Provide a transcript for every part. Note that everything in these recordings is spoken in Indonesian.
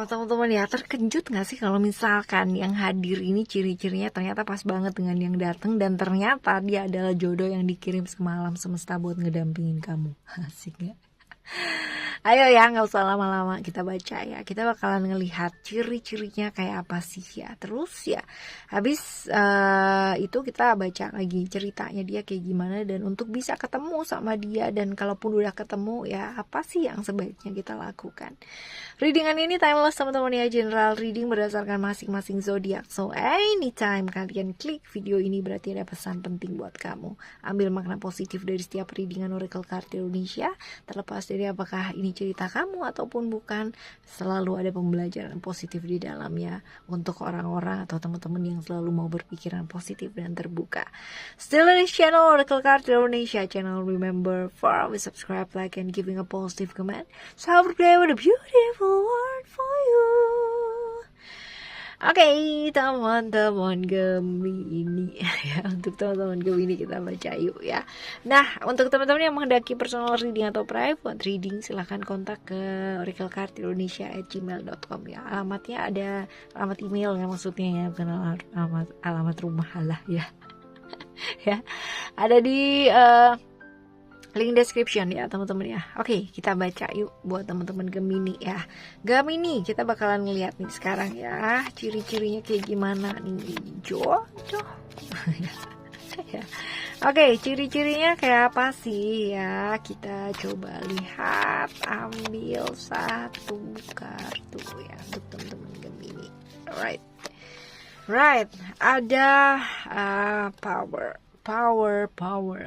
teman-teman ya, terkejut gak sih kalau misalkan yang hadir ini ciri-cirinya ternyata pas banget dengan yang datang, dan ternyata dia adalah jodoh yang dikirim semalam semesta buat ngedampingin kamu. Asik gak? Ayo ya, nggak usah lama-lama, kita baca ya. Kita bakalan ngelihat ciri-cirinya kayak apa sih ya. Terus ya, habis itu kita baca lagi ceritanya dia kayak gimana, dan untuk bisa ketemu sama dia, dan kalaupun udah ketemu ya, apa sih yang sebaiknya kita lakukan. Readingan ini timeless teman-teman ya, general reading berdasarkan masing-masing zodiak. So anytime kalian klik video ini berarti ada pesan penting buat kamu. Ambil makna positif dari setiap readingan Oracle Card Indonesia, terlepas dari apakah ini cerita kamu ataupun bukan, selalu ada pembelajaran positif di dalamnya untuk orang-orang atau teman-teman yang selalu mau berpikiran positif dan terbuka. Still in this channel Oracle Card Indonesia channel, remember for always subscribe, like, and giving a positive comment. So have a great, with a beautiful word for you. Oke, teman-teman Gemini ya, untuk teman-teman Gemini kita baca yuk ya. Nah, untuk teman-teman yang menghendaki personal reading atau private reading, silahkan kontak ke oraclecardindonesia@gmail.com ya. Alamatnya ada, alamat email ya maksudnya ya, bukan alamat rumah lah ya. Ya, ada di link description ya teman-teman ya. Oke, kita baca yuk buat teman-teman Gemini ya. Gemini, kita bakalan ngeliat nih sekarang ya, ciri-cirinya kayak gimana nih. Jodoh. Ya. Oke, ciri-cirinya kayak apa sih ya? Kita coba lihat, ambil satu kartu ya untuk teman-teman Gemini. Right. Ada power,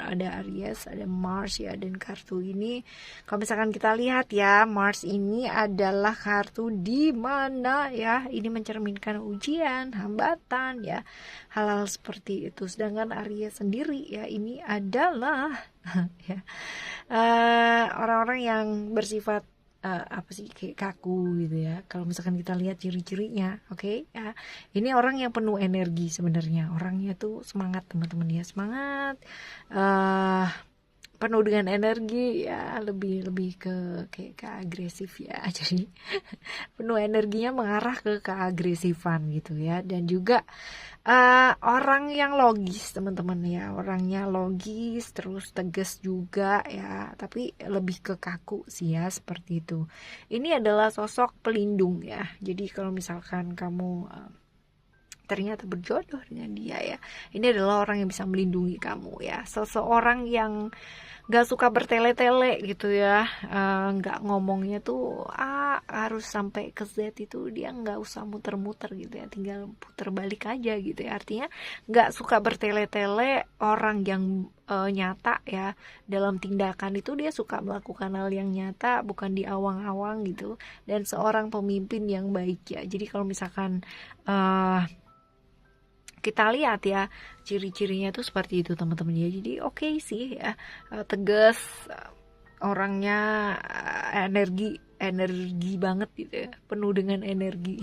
ada Aries, ada Mars ya. Dan kartu ini kalau misalkan kita lihat ya, Mars ini adalah kartu di mana ya, ini mencerminkan ujian, hambatan ya, hal-hal seperti itu. Sedangkan Aries sendiri ya, ini adalah ya orang-orang yang bersifat apa sih, kayak kaku gitu ya. Kalau misalkan kita lihat ciri-cirinya, oke ya, ini orang yang penuh energi sebenarnya. Orangnya tuh semangat teman-teman ya, semangat, penuh dengan energi ya, lebih ke kayak ke agresif ya. Jadi penuh energinya mengarah ke keagresifan gitu ya. Dan juga orang yang logis teman-teman ya, orangnya logis terus tegas juga ya, tapi lebih ke kaku sih ya, seperti itu. Ini adalah sosok pelindung ya. Jadi kalau misalkan kamu ternyata berjodoh dengan dia ya, ini adalah orang yang bisa melindungi kamu ya. Seseorang yang gak suka bertele-tele gitu ya, gak ngomongnya tuh harus sampai ke Z, itu dia gak usah muter-muter gitu ya, tinggal puter balik aja gitu ya. Artinya gak suka bertele-tele, orang yang nyata ya dalam tindakan itu, dia suka melakukan hal yang nyata, bukan di awang-awang gitu. Dan seorang pemimpin yang baik ya. Jadi kalau misalkan kita lihat ya, ciri-cirinya tuh seperti itu teman-teman ya. Jadi oke sih ya, tegas, orangnya energi banget gitu ya, penuh dengan energi.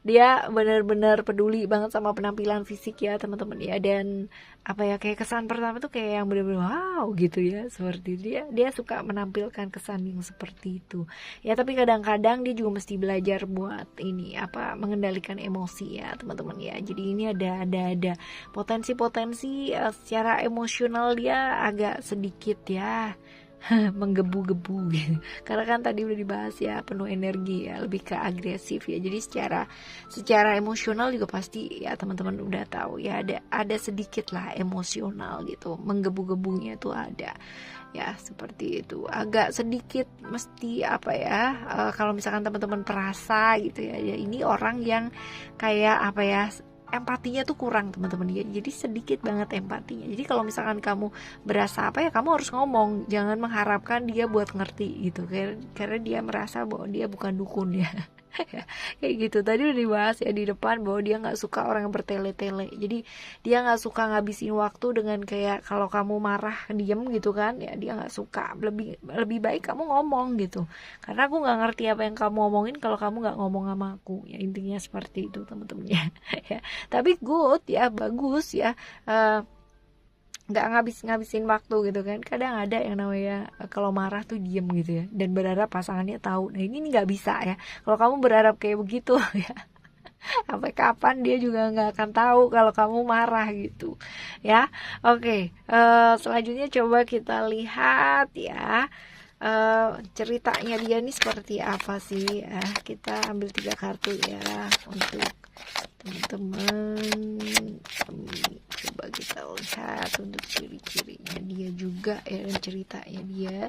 Dia benar-benar peduli banget sama penampilan fisik ya teman-teman ya. Dan apa ya, kayak kesan pertama tuh kayak yang benar-benar wow gitu ya, seperti dia suka menampilkan kesan yang seperti itu ya. Tapi kadang-kadang dia juga mesti belajar buat ini apa, mengendalikan emosi ya teman-teman ya. Jadi ini ada potensi secara emosional dia agak sedikit ya menggebu-gebu gitu. Karena kan tadi udah dibahas ya, penuh energi ya, lebih ke agresif ya. Jadi secara emosional juga pasti ya teman-teman udah tahu ya, ada sedikit lah emosional gitu, menggebu-gebunya tuh ada ya, seperti itu. Agak sedikit mesti apa ya, kalau misalkan teman-teman perasa gitu ya, ini orang yang kayak apa ya, empatinya tuh kurang teman-teman ya. Jadi sedikit banget empatinya. Jadi kalau misalkan kamu berasa apa ya, kamu harus ngomong, jangan mengharapkan dia buat ngerti gitu, karena dia merasa bahwa dia bukan dukun ya. Kayak gitu. Tadi udah dibahas ya di depan bahwa dia nggak suka orang yang bertele-tele. Jadi dia nggak suka ngabisin waktu dengan kayak kalau kamu marah diem gitu kan ya, dia nggak suka. Lebih baik kamu ngomong gitu, karena aku nggak ngerti apa yang kamu ngomongin kalau kamu nggak ngomong sama aku ya. Intinya seperti itu teman-teman ya. Tapi good ya, bagus ya, nggak ngabisin waktu gitu kan. Kadang ada yang namanya kalau marah tuh diem gitu ya, dan berharap pasangannya tahu. Nah ini nggak bisa ya. Kalau kamu berharap kayak begitu ya, sampai kapan dia juga nggak akan tahu kalau kamu marah gitu ya. Oke, selanjutnya coba kita lihat ya, ceritanya dia nih seperti apa sih. Kita ambil 3 kartu ya untuk teman-teman. Coba kita lihat untuk ciri-cirinya dia juga ya, dan ceritanya dia.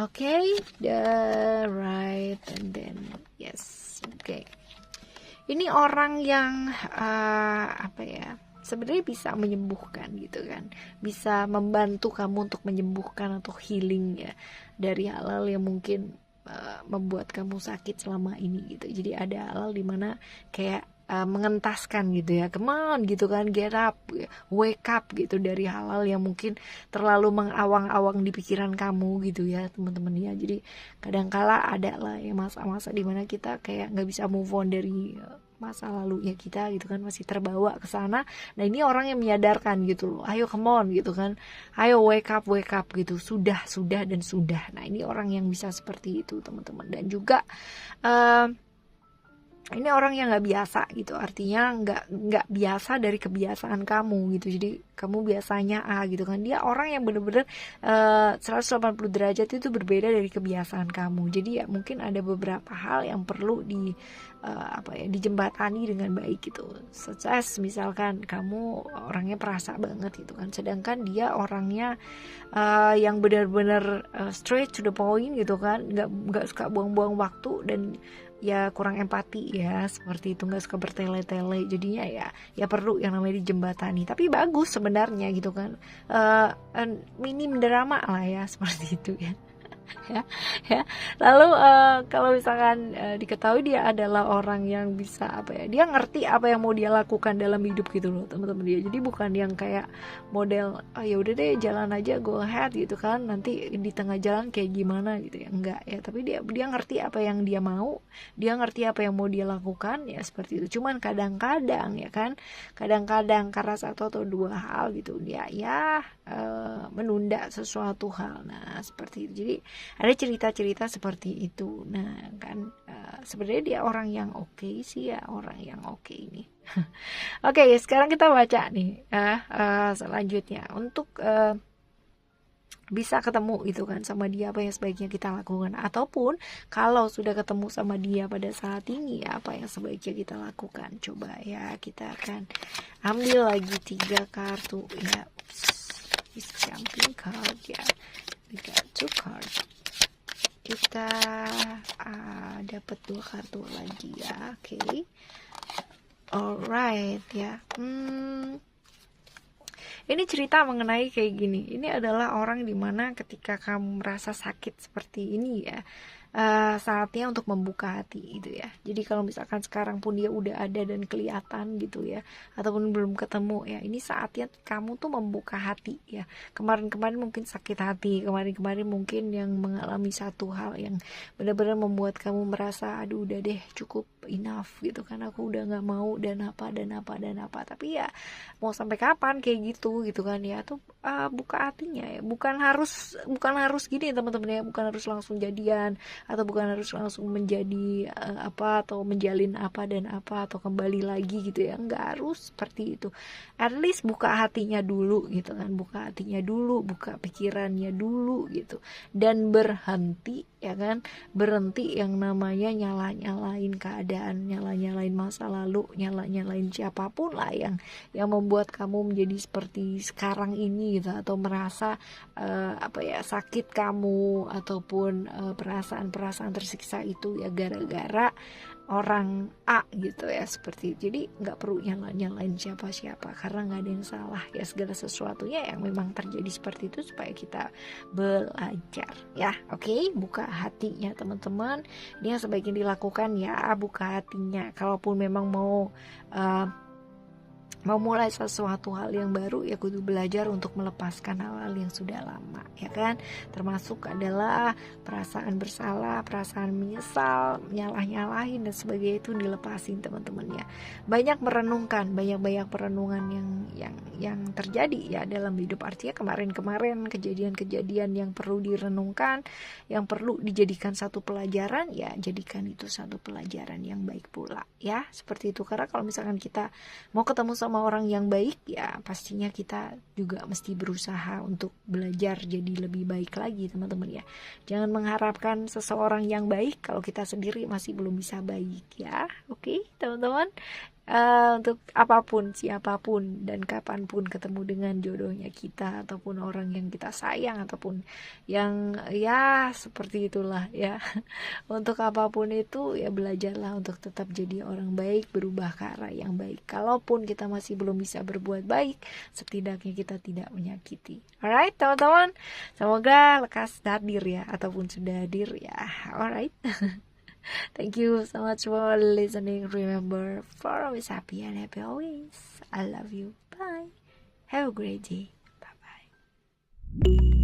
Oke, the right and then yes. Oke. Ini orang yang apa ya, sebenarnya bisa menyembuhkan gitu kan, bisa membantu kamu untuk menyembuhkan atau healing ya dari hal-hal yang mungkin membuat kamu sakit selama ini gitu. Jadi ada hal-hal dimana kayak mengentaskan gitu ya, come on gitu kan, get up, wake up gitu dari hal-hal yang mungkin terlalu mengawang-awang di pikiran kamu gitu ya teman-teman ya. Jadi kadangkala ada lah ya masa-masa dimana kita kayak nggak bisa move on dari masa lalunya kita gitu kan, masih terbawa ke sana. Nah ini orang yang menyadarkan gitu loh, ayo come on gitu kan, ayo wake up gitu, sudah dan sudah. Nah ini orang yang bisa seperti itu teman-teman. Dan juga ini orang yang nggak biasa gitu, artinya nggak biasa dari kebiasaan kamu gitu. Jadi kamu biasanya gitu kan, dia orang yang bener-bener 180 derajat itu berbeda dari kebiasaan kamu. Jadi ya mungkin ada beberapa hal yang perlu dijembatani dengan baik gitu. Such as misalkan kamu orangnya perasa banget gitu kan, sedangkan dia orangnya yang benar-benar straight to the point gitu kan, nggak suka buang-buang waktu, dan ya kurang empati ya, seperti itu, nggak suka bertele-tele. Jadinya ya perlu yang namanya dijembatani. Tapi bagus sebenarnya gitu kan, minim drama lah ya, seperti itu ya. ya. Lalu kalau misalkan diketahui dia adalah orang yang bisa dia ngerti apa yang mau dia lakukan dalam hidup gitu loh teman-teman dia. Jadi bukan yang kayak model ya udah deh jalan aja, go ahead gitu kan, nanti di tengah jalan kayak gimana gitu ya, enggak ya. Tapi dia ngerti apa yang dia mau, dia ngerti apa yang mau dia lakukan ya, seperti itu. Cuman kadang-kadang ya kan, kadang-kadang karena satu atau dua hal gitu dia menunda sesuatu hal. Nah seperti itu. Jadi ada cerita-cerita seperti itu. Nah kan sebenarnya dia orang yang oke sih ya, orang yang oke ini. Oke, sekarang kita baca nih selanjutnya untuk bisa ketemu gitu kan sama dia, apa yang sebaiknya kita lakukan, ataupun kalau sudah ketemu sama dia pada saat ini ya, apa yang sebaiknya kita lakukan. Coba ya, kita akan ambil lagi 3 kartu ya. This jumping card ya, we got 2 cards. Kita dapat 2 kartu lagi ya. Oke. Alright ya. Ini cerita mengenai kayak gini. Ini adalah orang dimana ketika kamu merasa sakit seperti ini ya, saatnya untuk membuka hati gitu ya. Jadi kalau misalkan sekarang pun dia udah ada dan kelihatan gitu ya, ataupun belum ketemu ya, ini saatnya kamu tuh membuka hati ya. Kemarin-kemarin mungkin sakit hati, kemarin-kemarin mungkin yang mengalami satu hal yang benar-benar membuat kamu merasa aduh udah deh cukup, enough gitu kan, aku udah nggak mau dan apa. Tapi ya mau sampai kapan kayak gitu kan ya. Tuh buka hatinya ya, bukan harus gini teman-teman ya, bukan harus langsung jadian, atau bukan harus langsung menjadi atau menjalin apa atau kembali lagi gitu ya, nggak harus seperti itu. At least buka hatinya dulu gitu kan, buka hatinya dulu, buka pikirannya dulu gitu, dan berhenti ya kan, berhenti yang namanya nyalain keadaan, nyalain masa lalu, nyalain siapapun lah yang membuat kamu menjadi seperti sekarang ini gitu, atau merasa sakit kamu, ataupun perasaan tersiksa itu ya gara-gara orang A gitu ya, seperti itu. Jadi nggak perlu nyalain siapa-siapa, karena nggak ada yang salah ya, segala sesuatunya yang memang terjadi seperti itu supaya kita belajar ya. Oke, buka hatinya teman-teman, ini yang sebaiknya dilakukan ya, buka hatinya. Kalaupun memang mau mau mulai sesuatu hal yang baru ya kudu belajar untuk melepaskan hal-hal yang sudah lama, ya kan? Termasuk adalah perasaan bersalah, perasaan menyesal, nyalah-nyalahin dan sebagainya, itu dilepasin teman-teman ya. Banyak merenungkan, banyak perenungan yang terjadi ya dalam hidup, artinya kemarin-kemarin kejadian-kejadian yang perlu direnungkan, yang perlu dijadikan satu pelajaran, ya jadikan itu satu pelajaran yang baik pula ya, seperti itu. Karena kalau misalkan kita mau ketemu sama orang yang baik, ya pastinya kita juga mesti berusaha untuk belajar jadi lebih baik lagi teman-teman ya. Jangan mengharapkan seseorang yang baik kalau kita sendiri masih belum bisa baik ya. Oke teman-teman. Untuk apapun, siapapun, dan kapanpun ketemu dengan jodohnya kita, ataupun orang yang kita sayang, ataupun yang ya seperti itulah ya. Untuk apapun itu ya belajarlah untuk tetap jadi orang baik, berubah ke arah yang baik. Kalaupun kita masih belum bisa berbuat baik, setidaknya kita tidak menyakiti. Alright teman-teman, semoga lekas hadir ya, ataupun sudah hadir ya. Alright. Thank you so much for listening. Remember, for always happy and happy always. I love you. Bye. Have a great day. Bye bye.